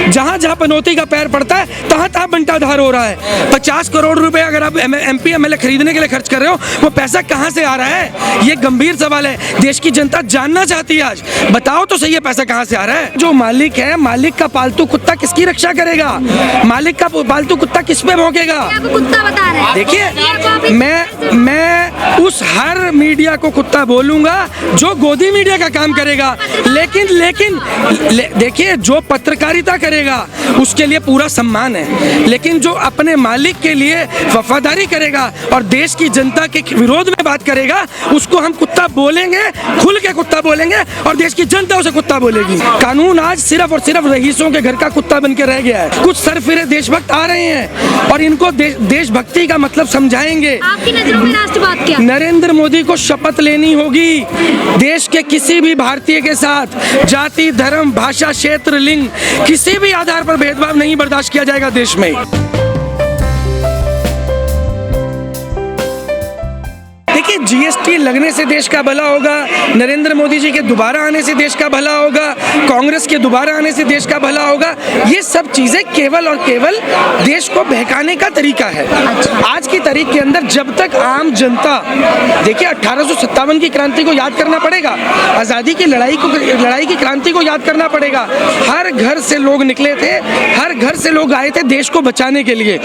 जहाँ जहाँ पनौती का पैर पड़ता है तहाँ तहाँ बंटाधार हो रहा है। 50 करोड़ रुपए अगर आप MP MLA खरीदने के लिए खर्च कर रहे हो, वो पैसा कहाँ से आ रहा है? ये गंभीर सवाल है, देश की जनता जानना चाहती है। आज बताओ तो सही है, पैसा कहाँ से आ रहा है? जो मालिक है, मालिक का पालतू कुत्ता किसकी रक्षा करेगा? मालिक का पालतू कुत्ता किस पे भौंकेगा? कुत्ता बता रहे हैं। देखिए, मैं उस हर मीडिया को कुत्ता बोलूंगा जो गोदी मीडिया का काम करेगा, लेकिन देखिए, जो पत्रकारिता करेगा उसके लिए पूरा सम्मान है, लेकिन जो अपने मालिक के लिए वफादारी करेगा और देश की जनता के विरोध में बात करेगा, उसको हम कुत्ता बोलेंगे, खुल के कुत्ता बोलेंगे और देश की जनता उसे कुत्ता बोलेगी। कानून आज सिर्फ और सिर्फ रईसों के घर का कुत्ता बन के रह गया है। कुछ सरफिरे देशभक्त आ रहे हैं और इनको देशभक्ति का मतलब समझाएंगे। आपकी नजरों में राष्ट्रवाद क्या? नरेंद्र मोदी को शपथ लेनी होगी, देश के किसी भी भारतीय के साथ जाति, धर्म, भाषा, क्षेत्र, लिंग, किसी भी आधार पर भेदभाव नहीं बर्दाश्त किया जाएगा देश में। देखिए, GST लगने से देश का भला होगा, नरेंद्र मोदी जी के दोबारा आने से देश का भला होगा, कांग्रेस के दोबारा आने से देश का भला होगा। ये सब चीजें केवल और केवल देश को बहकाने का तरीका है। आज की तारीख के अंदर जब तक आम जनता, देखिए 1857 की क्रांति को याद करना पड़ेगा, आज़ादी की लड़ाई की क्रांति को याद करना पड़ेगा। हर घर से लोग निकले थे, हर घर से लोग आए थे देश को बचाने के लिए।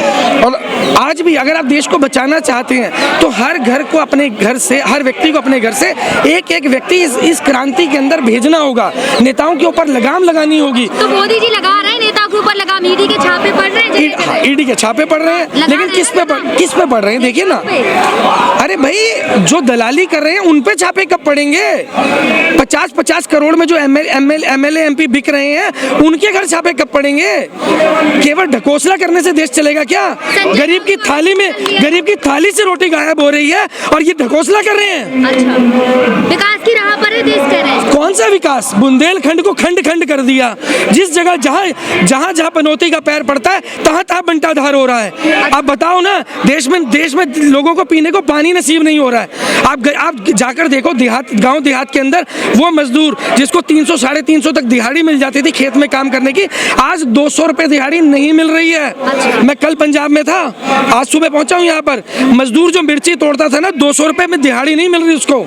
और आज भी अगर आप देश को बचाना चाहते हैं तो हर घर को अपने घर से, हर व्यक्ति को अपने घर से एक एक व्यक्ति इस क्रांति के अंदर भेजना होगा। नेताओं के ऊपर लगाम लगानी होगी। तो मोदी जी लगा रहे हैं नेताओं के ऊपर लगाम, ईडी के छापे पड़ रहे हैं, ईडी के छापे पड़ रहे हैं, लेकिन किस पे पड़ रहे हैं? देखिए ना, अरे भाई, जो दलाली कर रहे हैं उन पे छापे कब पड़ेंगे? 50-50 करोड़ में जो MLA MP बिक रहे हैं, उनके घर छापे कब पड़ेंगे? केवल ढकोसला करने से देश चलेगा क्या? गरीब की थाली से रोटी गायब हो रही है और ये ढकोसला कर रहे हैं। अच्छा, विकास की राह पर है देश, कह रहे हैं। कौन सा विकास? बुंदेलखंड को खंड खंड कर दिया। जिस जगह जहाँ पनौती का पैर पड़ता है तहाँ तहाँ बंटाधार हो रहा है। आप बताओ ना, देश में लोगों को पीने को पानी नसीब नहीं हो रहा है। आप जाकर देखो गांव देहात के अंदर, वो मजदूर जिसको 300 साढ़े 300 तक दिहाड़ी मिल जाती थी खेत में काम करने की, आज 200 रुपए दिहाड़ी नहीं मिल रही है। मैं कल पंजाब में था, आज सुबह पहुंचा हूँ यहाँ पर। मजदूर जो मिर्ची तोड़ता था ना, 200 रुपए में दिहाड़ी नहीं मिल रही उसको,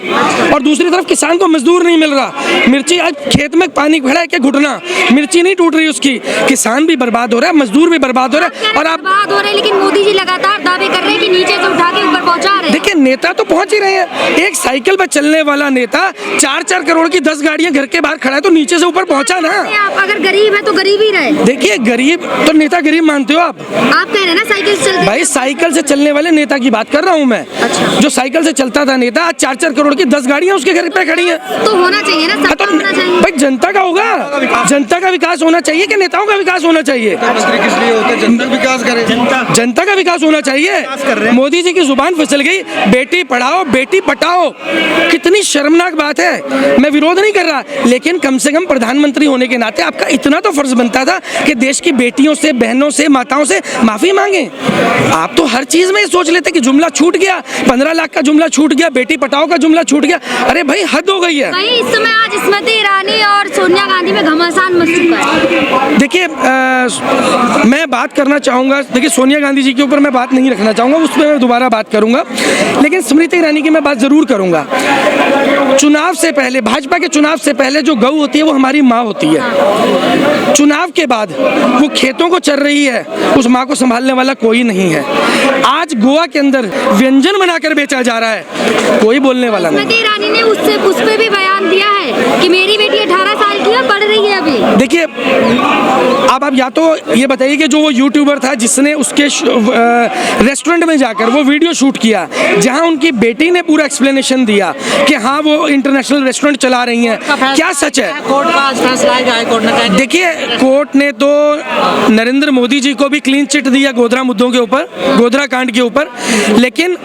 और दूसरी तरफ किसान को मजदूर नहीं मिल रहा। मिर्ची आज खेत में पानी खड़ा है कि घुटना, मिर्ची नहीं टूट रही उसकी। किसान भी बर्बाद हो रहा है, मजदूर भी बर्बाद हो रहा है। और आप बर्बाद हो रहे हैं, लेकिन मोदी जी लगातार दावे कर रहे हैं कि नीचे से उठा के ऊपर पहुंचा रहे हैं। देखिए, नेता तो पहुंच ही रहे हैं। एक साइकिल पर चलने वाला नेता 4-4 करोड़ की 10 गाड़ियां घर के बाहर खड़ा है, तो नीचे से ऊपर पहुंचा ना। आप अगर गरीब है तो गरीब ही रहे। देखिए, गरीब तो नेता गरीब मानते हो आप कह रहे हैं ना साइकिल से चलते। भाई, साइकिल से चलने वाले नेता की बात कर रहा हूँ मैं। अच्छा। जो साइकिल से चलता था नेता, आज 4-4 करोड़ की 10 गाड़ियां उसके घर पे खड़ी हैं। तो होना चाहिए ना, सबका होना चाहिए। भाई, जनता का होगा, जनता का विकास होना चाहिए कि नेताओं का विकास होना चाहिए? किस लिए होते? जनता विकास करे, जनता का विकास होना चाहिए। मोदी जी की जुबान फिसल गई, बेटी पढ़ाओ बेटी पटाओ। कितनी शर्मनाक बात है। मैं विरोध नहीं कर रहा, लेकिन कम से कम प्रधानमंत्री होने के नाते आपका इतना तो फर्ज बनता था कि देश की बेटियों से, बहनों से, माताओं से माफी मांगे। आप तो हर चीज में सोच लेते कि जुमला छूट गया, 15 लाख का जुमला छूट गया, बेटी पटाओ का जुमला छूट गया। अरे भाई, हद हो गई है। इस समय आज स्मृति ईरानी और सोनिया गांधी में घमासान मच चुका है। देखिए, मैं बात करना चाहूँगा, देखिए सोनिया गांधी जी के ऊपर मैं बात नहीं रखना चाहूँगा, उस पर मैं दोबारा बात करूँगा, लेकिन स्मृति ईरानी की मैं बात ज़रूर करूँगा। चुनाव से पहले, भाजपा के चुनाव से पहले जो गऊ होती है वो हमारी माँ होती है। चुनाव के बाद वो खेतों को चर रही है, उस माँ को संभालने वाला कोई नहीं है। आज गोवा के अंदर व्यंजन बनाकर बेचा जा रहा है, कोई बोलने वाला नहीं। स्मृति ईरानी ने उस पे भी बयान दिया है कि मेरी बेटी 18 साल की है, पढ़ रही है अभी। देखिए, अब आप या तो ये बताइए कि जो वो यूट्यूबर था जिसने उसके रेस्टोरेंट में जाकर वो वीडियो शूट किया, जहां उनकी बेटी ने पूरा एक्सप्लेनेशन दिया कि हाँ वो इंटरनेशनल रेस्टोरेंट चला रही हैं, क्या सच है? कोर्ट का आज फैसला है, हाई कोर्ट ने। देखिए, कोर्ट ने तो नरेंद्र मोदी जी को भी क्लीन चिट दिया गोधरा मुद्दों के ऊपर, गोधरा कांड के ऊपर, लेकिन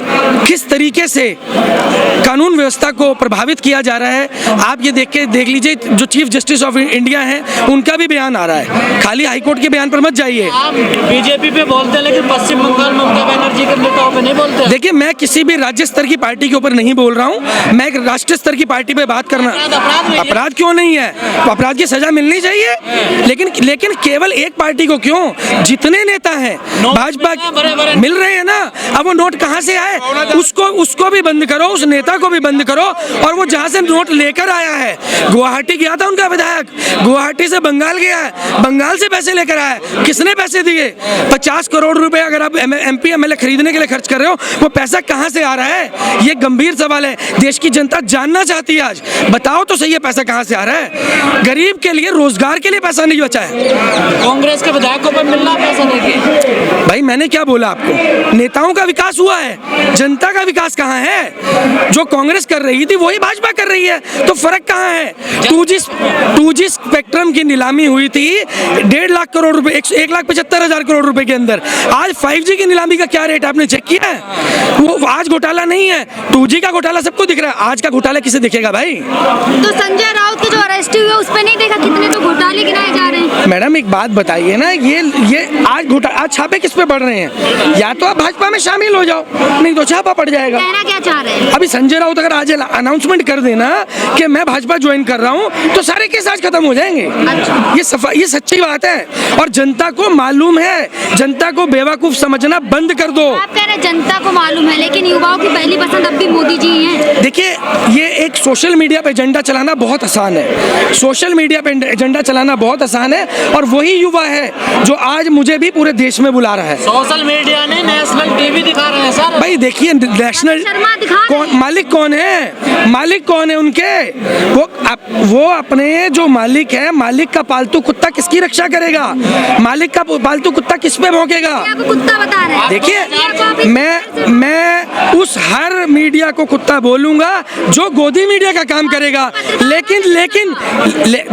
किस तरीके से कानून व्यवस्था को प्रभावित किया जा रहा है आप ये देख लीजिए। जो chief justice justice of India हैं उनका भी बयान आ रहा है। खाली हाईकोर्ट के बयान पर मत जाइए। आप बीजेपी पे बोलते हैं लेकिन पश्चिम बंगाल ममता बनर्जी के नेताओं पे नहीं बोलते। देखिए, मैं किसी भी राज्य स्तर की पार्टी के ऊपर नहीं बोल रहा हूँ, मैं एक राष्ट्रीय स्तर की पार्टी पे बात करना। अपराध क्यों नहीं है? तो अपराध की सजा मिलनी चाहिए, लेकिन केवल एक पार्टी को क्यों? जितने नेता हैं भाजपा मिल रहे हैं ना, अब वो नोट कहाँ से आए? उसको भी बंद करो, उस नेता को भी बंद करो। और वो जहाँ से नोट लेकर आया है, गुवाहाटी गया था उनका विधायक, गुवाहाटी से बंगाल गया है, बंगाल से पैसे लेकर आया है। किसने पैसे दिए? 50 करोड़ रुपए अगर आप MP MLA खरीदने के लिए खर्च कर रहे हो, वो पैसा कहाँ से आ रहा है? ये गंभीर सवाल है, देश की जनता जानना चाहती है। आज बताओ तो सही है, पैसा कहाँ से आ रहा है? गरीब के लिए, रोजगार के लिए पैसा नहीं बचा है। कांग्रेस के विधायकों पर मिलना पैसा देखिए। भाई मैंने क्या बोला आपको? नेताओं का विकास हुआ है, जनता का विकास कहाँ है? जो कांग्रेस कर रही थी वही भाजपा कर रही है, तो फर्क कहाँ है? 2G स्पेक्ट्रम की नीलामी हुई थी 1.5 लाख करोड़ रुपए, 1,75,000 करोड़ रुपए के अंदर। आज 5G की नीलामी का क्या रेट आपने चेक किया है? वो आज घोटाला नहीं है, 2G का घोटाला सबको दिख रहा है। आज का घोटाला किसे दिखेगा भाई? तो संजय राउत के जो अरेस्ट हुए उस पर नहीं देखा कितने तो घोटाले गिनाए जा रहे हैं। मैडम एक बात बताइए ना, ये आज छापे किस पे पड़ रहे हैं? या तो आप भाजपा में शामिल हो जाओ, नहीं तो छापा पड़ जाएगा। कहना क्या चाह रहे हैं? अभी संजय राउत अगर आज अनाउंसमेंट कर देना कि मैं भाजपा ज्वाइन कर रहा हूं, तो सारे केस आज खत्म हो जाएंगे। ये सच्ची बात है, और जनता को मालूम है। जनता को बेवकूफ समझना बंद कर दो। आप कह रहे हैं जनता को मालूम है, लेकिन युवाओं की पहली पसंद अब भी मोदी जी ही हैं। देखिए, ये एक सोशल मीडिया पे एजेंडा चलाना बहुत आसान है। सोशल मीडिया पे एजेंडा चलाना बहुत आसान है, और वही युवा है जो आज मुझे भी पूरे देश में बुला रहा है। सोशल मीडिया ने नेशनल टीवी दिखा रहे हैं सर। भाई देखिए, नेशनल मालिक कौन है? मालिक कौन है उनके? वो अपने जो मालिक है, मालिक का पालतू कुत्ता किसकी रक्षा करेगा? मालिक का पालतू कुत्ता किस पे भौंकेगा? आपको कुत्ता बता रहे हैं। देखिए, मैं उस हर मीडिया को कुत्ता बोलूंगा जो गोदी मीडिया का काम करेगा, लेकिन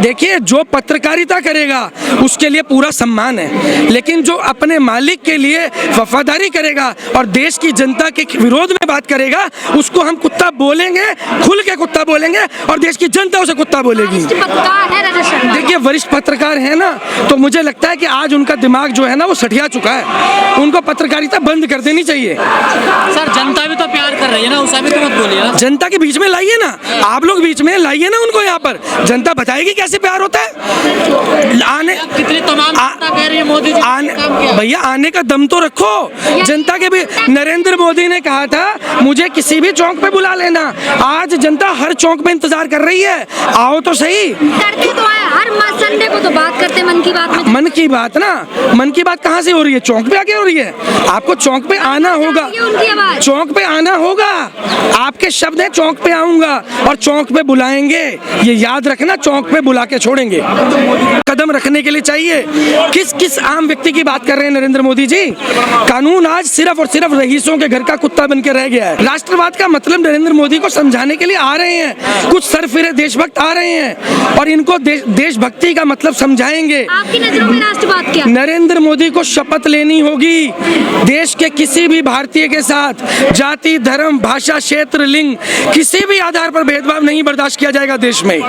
देखिए, जो पत्रकारिता करेगा उसके लिए पूरा सम्मान है, लेकिन जो अपने मालिक के लिए वफादारी करेगा और देश की जनता के विरोध में बात करेगा, उसको हम कुत्ता बोलेंगे, खुल के कुत्ता बोलेंगे, और देश की जनता उसे कुत्ता बोलेगी। देखिए, वरिष्ठ पत्रकार है ना, तो मुझे लगता है कि आज उनका दिमाग जो है ना वो सठिया चुका है। उनको पत्रकारिता बंद कर देनी चाहिए। सर जनता भी तो प्यार कर रही है ना, उसे भी तो मत बोलिए ना। जनता के बीच में लाइए ना, आप लोग बीच में लाइए ना उनको। यहाँ पर जनता बताएगी कैसे प्यार होता है। आने कितनी तमाम जनता कह रही है मोदी जी काम किया। भैया आने का दम तो रखो जनता के भी। नरेंद्र मोदी ने कहा था मुझे किसी भी चौक पे बुला लेना। आज जनता हर चौक पे इंतजार कर रही है, आओ तो सही। करते तो है, हर संडे को तो बात करते मन की बात में। मन की बात ना, मन की बात कहाँ से हो रही है? चौक पे आके हो रही है। आपको चौक पे आना होगा, चौक पे आना होगा। आपके शब्द है चौक पे आऊंगा, और चौक पे बुलाएंगे, ये याद रखना। चौक पे बुला के छोड़ेंगे। कदम रखने के लिए चाहिए। किस आम व्यक्ति की बात कर रहे हैं नरेंद्र मोदी जी? कानून आज सिर्फ और सिर्फ रईसों के घर का कुत्ता बन के रह गया है। राष्ट्रवाद का मतलब नरेंद्र मोदी को समझाने के लिए आ रहे हैं कुछ सरफिरे देशभक्त आ रहे हैं, और इनको देशभक्ति का मतलब समझाएंगे। आपकी नजरों में राष्ट्रवाद क्या? नरेंद्र मोदी को शपथ लेनी होगी देश के किसी भी भारतीय के साथ जाति, धर्म, भाषा, क्षेत्र, लिंग, किसी भी आधार पर भेदभाव नहीं बर्दाश्त किया जाएगा देश में।